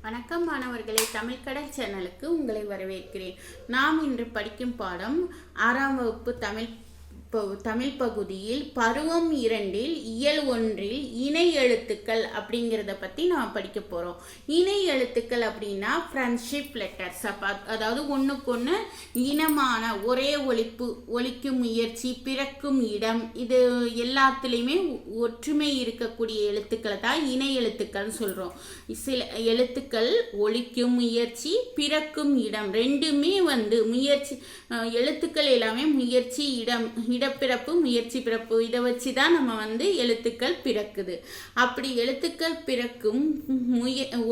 வணக்கம் மாணவர்களே, தமிழ் கடல் சேனலுக்கு உங்களை வரவேற்கிறேன். நாம் இன்று படிக்கும் பாடம் 6ஆம் வகுப்பு தமிழ் பகுதியில் பருவம் 2 இயல் 1 இணை எழுத்துக்கள் அப்படிங்கிறத பற்றி நாம் படிக்க போகிறோம். இணை எழுத்துக்கள் அப்படின்னா ஃப்ரெண்ட்ஷிப் லெட்டர்ஸ். அதாவது ஒன்றுக்கொன்று இனமான ஒரே ஒலிக்கும் முயற்சி, பிறக்கும் இடம், இது எல்லாத்துலேயுமே ஒற்றுமை இருக்கக்கூடிய எழுத்துக்களை தான் இணை எழுத்துக்கள்னு சொல்கிறோம். சில எழுத்துக்கள் ஒலிக்கும் முயற்சி, பிறக்கும் இடம், ரெண்டுமே முயற்சி எழுத்துக்கள் எல்லாமே முயற்சி, இடப்பிறப்பு, முயற்சி பிறப்பு, இதை வச்சு தான் நம்ம எழுத்துக்கள் பிறக்குது. அப்படி எழுத்துக்கள் பிறக்கும்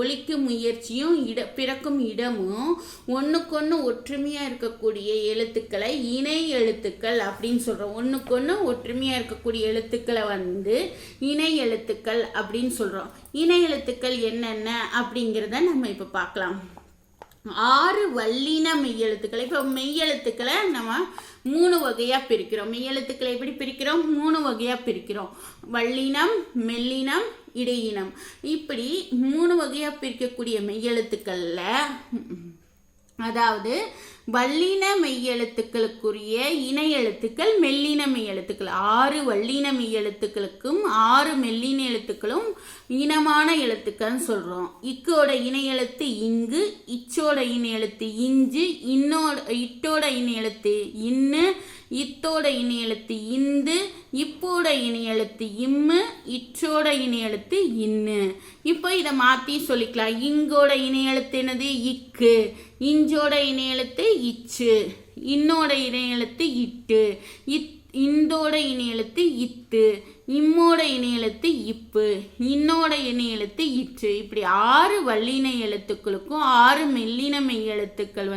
ஒலிக்கும் முயற்சியும் பிறக்கும் இடமும் ஒன்றுக்கொன்று ஒற்றுமையாக இருக்கக்கூடிய எழுத்துக்களை இணை எழுத்துக்கள் அப்படின்னு சொல்கிறோம். ஒன்றுக்கொன்று ஒற்றுமையாக இருக்கக்கூடிய எழுத்துக்களை இணை எழுத்துக்கள் அப்படின்னு சொல்கிறோம். இணை எழுத்துக்கள் என்னென்ன அப்படிங்கிறத நம்ம இப்போ பார்க்கலாம். 6 வல்லின மெய்யெழுத்துக்களை, இப்போ மெய்யெழுத்துக்களை நம்ம 3 வகையாக பிரிக்கிறோம். மெய்யெழுத்துக்களை எப்படி பிரிக்கிறோம்? 3 வகையாக பிரிக்கிறோம். வல்லினம், மெல்லினம், இடையினம். இப்படி 3 வகையாக பிரிக்கக்கூடிய மெய்யெழுத்துக்களில், அதாவது வல்லின மெய்யெழுத்துக்களுக்குரிய இணை எழுத்துக்கள் மெல்லின மெய்யெழுத்துக்கள். 6 வல்லின மெய்யெழுத்துக்களுக்கும் 6 மெல்லின எழுத்துக்களும் இனமான எழுத்துக்கள்னு சொல்கிறோம். இக்கோட இணை எழுத்து இங்கு, இச்சோட இணை எழுத்து இஞ்சு, இட்டோட இணை எழுத்து இன்னு, இத்தோட இணை எழுத்து இந்து, இப்போட இணை எழுத்து இம்மு, இற்றோட இணை எழுத்து இன்னு. இப்போ இதை மாற்றி சொல்லிக்கலாம். இங்கோட இணை எழுத்து என்னது? இக்கு. இஞ்சோட இணை எழுத்து இச்சு. இன்னோட இணை எழுத்து இட்டு. இந்தோட இணை எழுத்து இத்து. இம்மோட இணை எழுத்து இப்பு. இன்னோட இணை எழுத்து இற்று. இப்படி 6 வல்லின எழுத்துக்களுக்கும் 6 மெல்லின மெய் எழுத்துக்கள்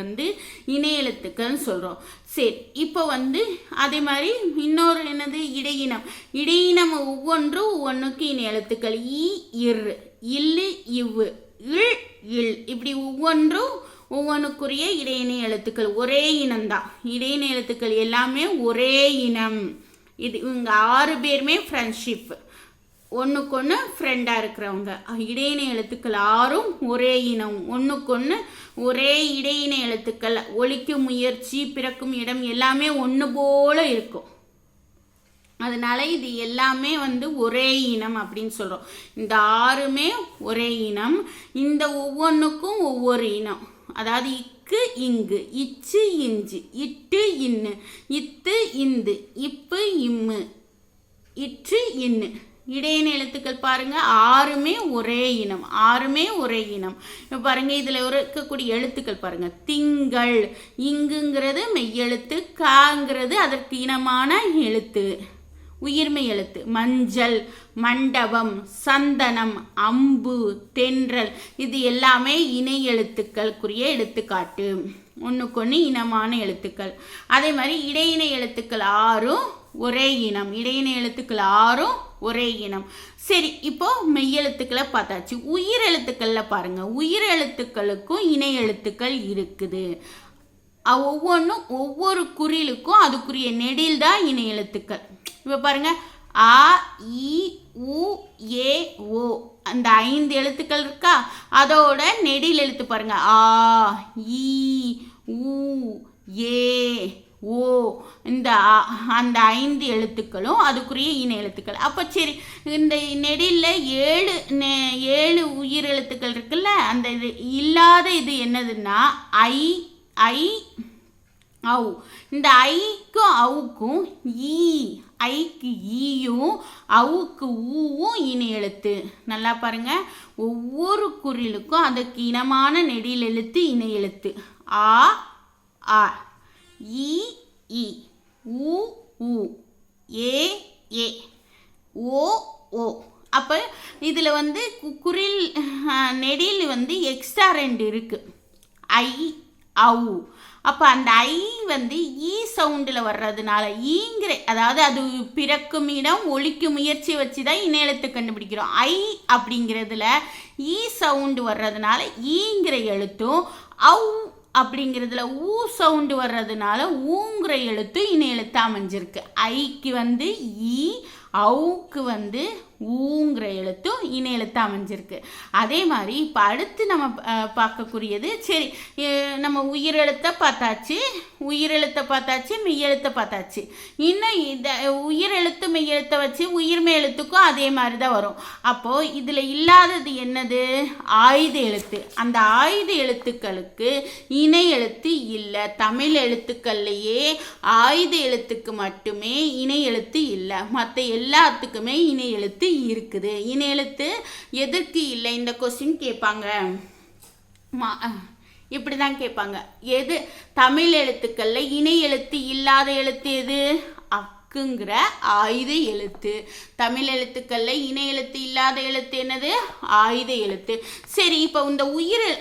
இணை எழுத்துக்கள்னு சொல்கிறோம். சரி, இப்போ அதே மாதிரி இன்னொரு என்னது? இடையினம். இடையினம் ஒவ்வொன்றுக்கு இணை எழுத்துக்கள் இ, இர், இல்லு, இவ்வு, இல், இல். இப்படி ஒவ்வொன்றுக்குரிய இடையினை எழுத்துக்கள் ஒரே இனம்தான். இடையினை எழுத்துக்கள் எல்லாமே ஒரே இனம். இவங்க 6 பேருமே ஃப்ரெண்ட்ஷிப், ஒன்றுக்கொன்று ஃப்ரெண்டாக இருக்கிறவங்க. இடையினை எழுத்துக்கள் 6ம் ஒரே இனம், ஒன்றுக்கொன்று ஒரே இடையினை எழுத்துக்கள். ஒலிக்கும் முயற்சி, பிறக்கும் இடம் எல்லாமே ஒன்று போல இருக்கும். அதனால இது எல்லாமே ஒரே இனம் அப்படின்னு சொல்கிறோம். இந்த 6மே ஒரே இனம். இந்த ஒவ்வொன்றுக்கும் ஒவ்வொரு இனம். அதாவது இக்கு இங்கு, இச்சு இஞ்சு, இட்டு இன்னு, இத்து இந்து, இப்பு இம்மு, இற்று இன்னு. இடையின எழுத்துக்கள் பாருங்க, 6மே ஒரே இனம். 6மே ஒரே இனம். இப்போ பாருங்க, இதில் இருக்கக்கூடிய எழுத்துக்கள் பாருங்க. திங்கள், இங்குங்கிறது மெய்யெழுத்து, காங்கிறது அதற்கு இனமான எழுத்து, உயிர்மை எழுத்து. மஞ்சள், மண்டபம், சந்தனம், அம்பு, தென்றல், இது எல்லாமே இணை எழுத்துக்களுக்குரிய எடுத்துக்காட்டு, ஒன்றுக்கொன்று இனமான எழுத்துக்கள். அதே மாதிரி இடையினை எழுத்துக்கள் 6ம் ஒரே இனம். இடையினை எழுத்துக்கள் 6ம் ஒரே இனம். சரி, இப்போ மெய்யெழுத்துக்களை பார்த்தாச்சு. உயிர் எழுத்துக்களில் பாருங்க, உயிர் எழுத்துக்களுக்கும் இணை எழுத்துக்கள் இருக்குது. ஒவ்வொன்றும் ஒவ்வொரு குறிலுக்கும் அதுக்குரிய நெடில் தான் இணை எழுத்துக்கள். இப்போ பாருங்க, ஆ, இ, உ, ஏ, ஓ, அந்த 5 எழுத்துக்கள் இருக்கா, அதோட நெடில் எழுத்து பாருங்க. ஆ, இ, உ, ஏ, ஓ, அந்த 5 எழுத்துக்களும் அதுக்குரிய இணை எழுத்துக்கள். அப்போ சரி, இந்த நெடிலில் 7 உயிர் எழுத்துக்கள் இருக்குல்ல, அந்த இது இல்லாத இது என்னதுன்னா ஐ, ஔ. இந்த ஐக்கும் அவுக்கும் ஈ, ஐக்கு ஈயும் அவுக்கு ஊவும் இணை எழுத்து. நல்லா பாருங்க, ஒவ்வொரு குறிலுக்கும் அதுக்கு இனமான நெடில் எழுத்து இணை எழுத்து. ஆ, ஆ, ஈ, இ, ஊ, ஊ, ஏ, ஏ, ஓ, ஓ. அப்போ இதில் குறில் நெடில் எக்ஸ்ட்ரா 2 இருக்கு. ஐ, ஔ. அப்போ அந்த ஐ ஈ சவுண்டில் வர்றதுனால ஈங்கிற, அதாவது அது பிறக்கும் இடம், ஒலிக்கும் முயற்சி வச்சு தான் இணை எழுத்து கண்டுபிடிக்கிறோம். ஐ அப்படிங்கிறதுல ஈ சவுண்டு வர்றதுனால ஈங்கிற எழுத்தும், ஔ அப்படிங்கிறதுல ஊ சவுண்டு வர்றதுனால ஊங்கிற எழுத்தும் இணை எழுத்து அமைஞ்சிருக்கு. ஐக்கு ஈ, ஔக்கு ஊங்கிற எழுத்தும் இணை எழுத்து அமைஞ்சிருக்கு. அதே மாதிரி இப்போ அடுத்து நம்ம பார்க்கக்கூடியது, சரி நம்ம உயிரெழுத்தை பார்த்தாச்சு, மெய்யெழுத்தை பார்த்தாச்சு. இன்னும் இதை உயிரெழுத்து மெய்யெழுத்தை வச்சு உயிர்மை எழுத்துக்கும் அதே மாதிரி தான் வரும். அப்போது இதில் இல்லாதது என்னது? ஆயுத எழுத்து. அந்த ஆயுத எழுத்துக்களுக்கு இணை எழுத்து இல்லை. தமிழ் எழுத்துக்கள்லையே ஆயுத எழுத்துக்கு மட்டுமே இணை எழுத்து இல்லை, மற்ற எல்லாத்துக்குமே இணை எழுத்து இருக்குது. இணை எழுத்து எதற்கு இல்லை? இந்த கொஸ்டின் கேட்பாங்க, இப்படி தான் கேட்பாங்க. எது தமிழ் எழுத்துக்கள்ல இணை எழுத்து இல்லாத எழுத்து எது? அக்குங்கிற ஆயுத எழுத்து. தமிழ் எழுத்துக்கள்ல இணை எழுத்து இல்லாத எழுத்து என்னது? ஆயுத எழுத்து. சரி, இப்போ இந்த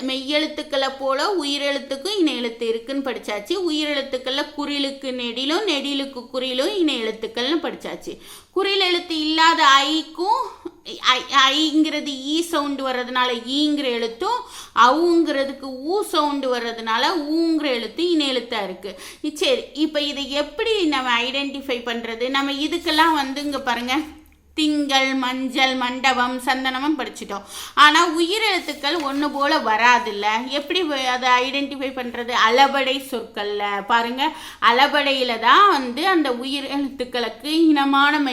மெய்யெழுத்துக்களை போல உயிரெழுத்துக்கும் இணை எழுத்து இருக்குன்னு படிச்சாச்சு. உயிரெழுத்துக்கள்ல குறிலுக்கு நெடிலும், நெடிலுக்கு குறிலும் இணை எழுத்துக்கள்னு படிச்சாச்சு. குறில் எழுத்து இல்லாத ஐக்கும் ஐங்கிறது ஈ சவுண்டு வர்றதுனால ஈங்கிற எழுத்தும், அவுங்கிறதுக்கு ஊ சவுண்டு வர்றதுனால ஊங்கிற எழுத்து இணை எழுத்தா இருக்கு. சரி, இப்போ இதை எப்படி நம்ம ஐடென்டிஃபை பண்றது? நம்ம இதுக்கெல்லாம் இங்க பாருங்க, திங்கள், மஞ்சள், மண்டபம், சந்தனமும் படிச்சிட்டோம். ஆனால் உயிரெழுத்துக்கள் ஒன்று போல் வராதில்ல. எப்படி அதை ஐடென்டிஃபை பண்ணுறது? அளபடை சொற்களில் பாருங்கள், அளபடையில் தான் அந்த உயிர் எழுத்துக்களுக்கு இனமான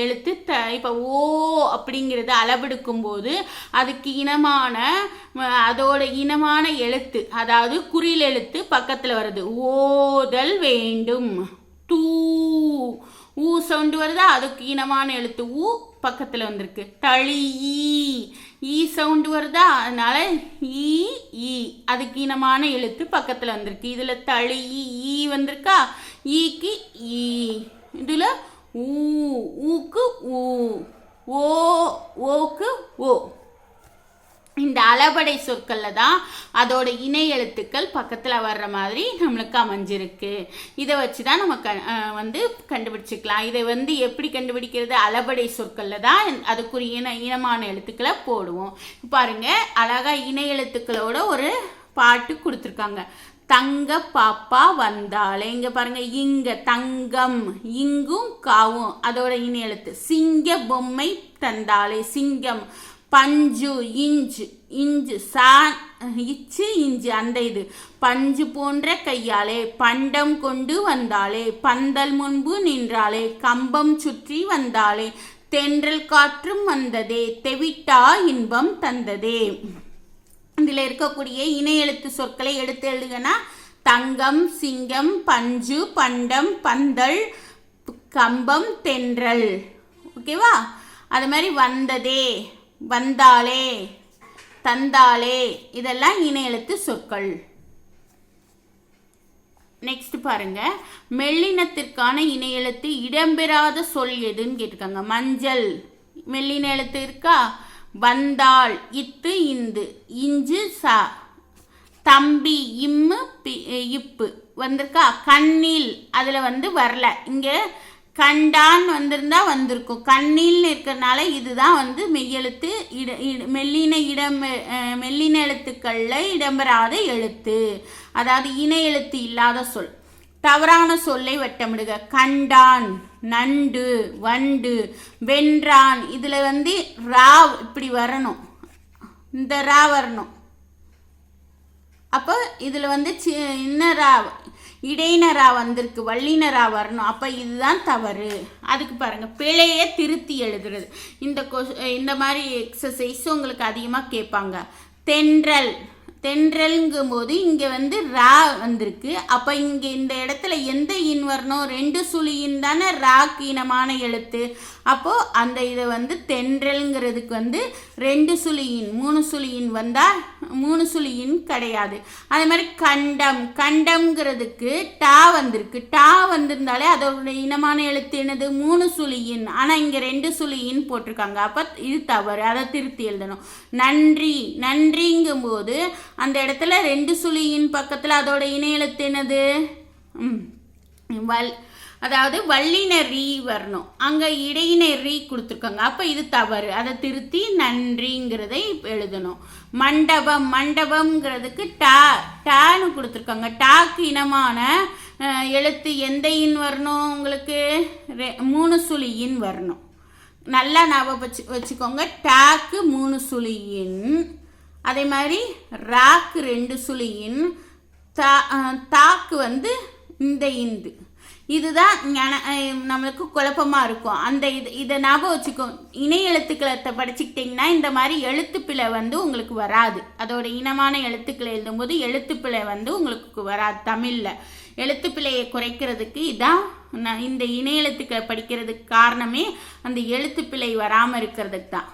எழுத்து இப்போ ஓ அப்படிங்கிறது அளவெடுக்கும் போது அதுக்கு இனமான அதோட இனமான எழுத்து, அதாவது குறில் எழுத்து பக்கத்தில் வருது. ஓதல் வேண்டும். தூ ஊ சவுண்டு வருதா, அதுக்கு இனமான எழுத்து ஊ பக்கத்தில் வந்திருக்கு. தளி ஈ சவுண்டு வருதா, அதனால ஈ அதுக்கு இனமான எழுத்து பக்கத்தில் வந்திருக்கு. இதில் தளி ஈ வந்திருக்கா, ஈக்கு ஈ, இதில் ஊக்கு ஊ, ஓக்கு ஓ. இந்த அளபடை சொற்களில் தான் அதோட இணை எழுத்துக்கள் பக்கத்தில் வர்ற மாதிரி நம்மளுக்கு அமைஞ்சிருக்கு. இதை வச்சு தான் நம்ம கண்டுபிடிச்சிக்கலாம். இதை எப்படி கண்டுபிடிக்கிறது? அளபடை சொற்களில் தான் அதுக்குரிய இனமான எழுத்துக்களை போடுவோம். பாருங்க, அழகா இணை எழுத்துக்களோட ஒரு பாட்டு கொடுத்துருக்காங்க. தங்க பாப்பா வந்தாலே, இங்க பாருங்க, இங்க தங்கம், இங்கும் காவும் அதோட இணை எழுத்து. சிங்க பொம்மை தந்தாலே, சிங்கம். பஞ்சு இஞ்சு சான் இச்சு இஞ்சு அந்த இது. பஞ்சு போன்ற கையாலே, பண்டம் கொண்டு வந்தாலே, பந்தல் முன்பு நின்றாலே, கம்பம் சுற்றி வந்தாலே, தென்றல் காற்றும் வந்ததே, தெவிட்டா இன்பம் தந்ததே. இதில் இருக்கக்கூடிய இணை எழுத்து சொற்களை எடுத்து எழுதுங்கன்னா தங்கம், சிங்கம், பஞ்சு, பண்டம், பந்தல், கம்பம், தென்றல். ஓகேவா? அது மாதிரி வந்ததே, வந்தாலே, தந்தாலே, இதெல்லாம் இணை எழுத்து சொற்கள். நெக்ஸ்ட் பாருங்க, மெல்லினத்திற்கான இணை எழுத்து இடம்பெறாத சொல் எதுன்னு கேட்டிருக்காங்க. மஞ்சள் மெல்லின எழுத்து இருக்கா? வந்தாள் இத்து இந்து, இஞ்சு சா. தம்பி இம்மு இப்பு வந்திருக்கா. கண்ணில் அதில் வரல, இங்கே கண்டான் வந்திருந்தா வந்திருக்கும். கண்ணில்னு இருக்கிறதுனால இதுதான் மெய்யெழுத்து மெல்லின எழுத்துக்களில் இடம்பெறாத எழுத்து, அதாவது இணை எழுத்து இல்லாத சொல். தவறான சொல்லை வட்டமிடுக. கண்டான், நண்டு, வண்டு, வென்றான். இதில் ரா இப்படி வரணும், இந்த ரா வரணும். அப்போ இதில் சின்ன இடையினரா வந்திருக்கு, வள்ளினரா வரணும். அப்போ இதுதான் தவறு. அதுக்கு பாருங்கள், பிழையை திருத்தி எழுதுறது. இந்த மாதிரி எக்ஸசைஸ் உங்களுக்கு அதிகமாக கேட்பாங்க. தென்றல், தென்றல்ங்கும் போது இங்கே ரா வந்திருக்கு. அப்போ இங்கே இந்த இடத்துல எந்த இன் வரணும்? 2 சுழியின் தானே ராக்கு இனமான எழுத்து. அப்போது அந்த இதை தென்றல்ங்கிறதுக்கு 2 சுழியின், 3 சுழியின் வந்தால் 3 சுழியின் கிடையாது. அதே மாதிரி கண்டம், கண்டம்ங்கிறதுக்கு டா வந்திருக்கு. டா வந்திருந்தாலே அதோட இனமான எழுத்து என்னது? 3 சுழியின். ஆனால் இங்கே 2 சுழியின் போட்டிருக்காங்க. அப்போ இது தவறு, அதை திருத்தி எழுதணும். நன்றி, நன்றிங்கும் போது அந்த இடத்துல 2 சுழியின் பக்கத்தில் அதோட இணை எழுத்து என்னது? அதாவது வல்லினர் ரீ வரணும், அங்கே இடையினர் ரீ கொடுத்துருக்காங்க. அப்போ இது தவறு, அதை திருத்தி நன்றிங்கிறதை எழுதணும். மண்டபம், மண்டபம்ங்கிறதுக்கு டான்னு கொடுத்துருக்காங்க. டாக்கு இனமான எழுத்து எந்த இன் வரணும்? உங்களுக்கு 3 சுழியின் வரணும். நல்லா ஞாபகம் வச்சுக்கோங்க. டேக்கு 3 சுழியின், அதே மாதிரி ராக்கு 2 சுழியின், தாக்கு வந்து இந்த இந்து. இதுதான் நம்மளுக்கு குழப்பமாக இருக்கும். அந்த இதை ஞாபகம் வச்சுக்கோ. இணை எழுத்துக்களை படிச்சுக்கிட்டிங்கன்னா இந்த மாதிரி எழுத்துப்பிழை வந்து உங்களுக்கு வராது. அதோட இனமான எழுத்துக்களை எழுதும்போது எழுத்துப்பிழை வந்து உங்களுக்கு வராது. தமிழில் எழுத்துப்பிழையை குறைக்கிறதுக்கு இதான் இந்த இணை எழுத்துக்களை படிக்கிறதுக்கு காரணமே அந்த எழுத்துப்பிழை வராமல் இருக்கிறதுக்கு தான்.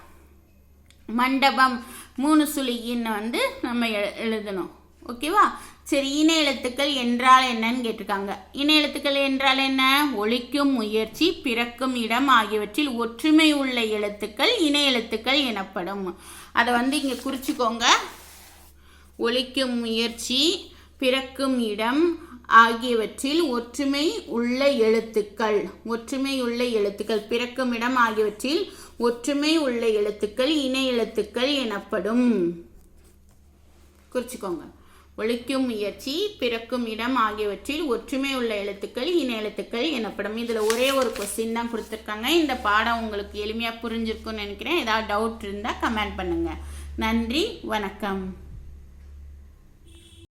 மண்டபம் 3 சுழியின் வந்து நம்ம எழுதணும். ஓகேவா? சரி, இணை எழுத்துக்கள் என்றால் என்னன்னு கேட்டிருக்காங்க. இணை எழுத்துக்கள் என்றால் என்ன? ஒலிக்கும் முயற்சி, பிறக்கும் இடம் ஆகியவற்றில் ஒற்றுமை உள்ள எழுத்துக்கள் இணை எழுத்துக்கள் எனப்படும். அதை வந்து இங்கே குறிச்சிக்கோங்க. ஒலிக்கும் முயற்சி, பிறக்கும் இடம் ஆகியவற்றில் ஒற்றுமை உள்ள எழுத்துக்கள், ஒற்றுமை உள்ள எழுத்துக்கள், பிறக்கும் இடம் ஆகியவற்றில் ஒற்றுமை உள்ள எழுத்துக்கள் இணை எழுத்துக்கள் எனப்படும். குறிச்சிக்கோங்க. ஒலிக்கும் முயற்சி, பிறக்கும் இடம் ஆகியவற்றில் ஒற்றுமை உள்ள எழுத்துக்கள் இணை எழுத்துக்கள் எனப்படும். இதில் ஒரே ஒரு கொஸ்டின் தான் கொடுத்துருக்காங்க. இந்த பாடம் உங்களுக்கு எளிமையாக புரிஞ்சிருக்குன்னு நினைக்கிறேன். ஏதாவது டவுட் இருந்தால் கமெண்ட் பண்ணுங்கள். நன்றி, வணக்கம்.